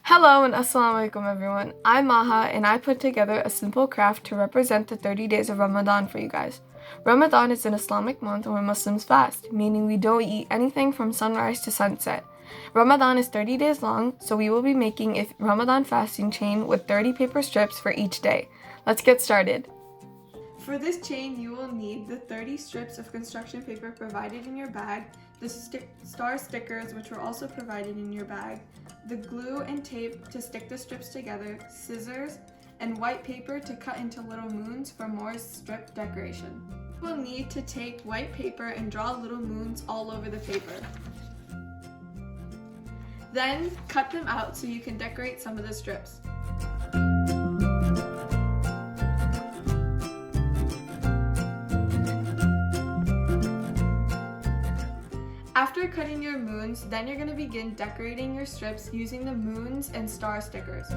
Hello and assalamu alaikum everyone. I'm Maha and I put together a simple craft to represent the 30 days of Ramadan for you guys. Ramadan is an Islamic month where Muslims fast, meaning we don't eat anything from sunrise to sunset. Ramadan is 30 days long, so we will be making a Ramadan fasting chain with 30 paper strips for each day. Let's get started. For this chain, you will need the 30 strips of construction paper provided in your bag, the star stickers which were also provided in your bag, the glue and tape to stick the strips together, scissors, and white paper to cut into little moons for more strip decoration. You will need to take white paper and draw little moons all over the paper. Then cut them out so you can decorate some of the strips. After cutting your moons, then you're going to begin decorating your strips using the moons and star stickers.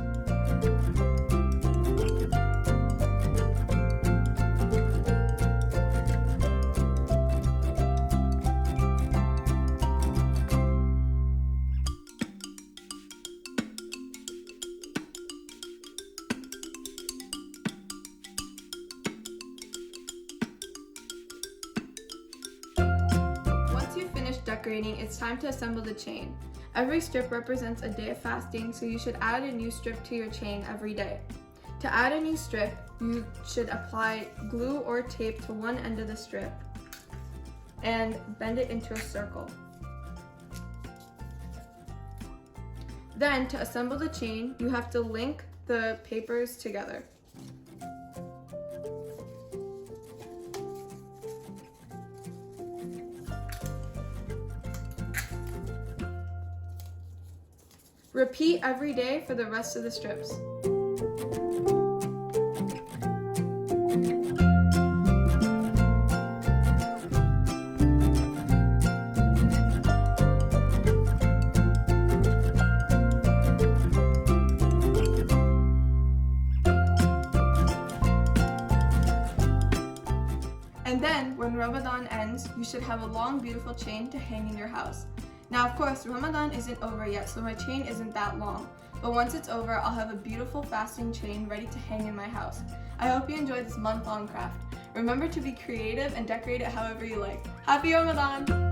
Once you've finished decorating, it's time to assemble the chain. Every strip represents a day of fasting, so you should add a new strip to your chain every day. To add a new strip, you should apply glue or tape to one end of the strip and bend it into a circle. Then, to assemble the chain, you have to link the papers together. Repeat every day for the rest of the strips. And then, when Ramadan ends, you should have a long, beautiful chain to hang in your house. Now, of course, Ramadan isn't over yet, so my chain isn't that long. But once it's over, I'll have a beautiful fasting chain ready to hang in my house. I hope you enjoyed this month-long craft. Remember to be creative and decorate it however you like. Happy Ramadan!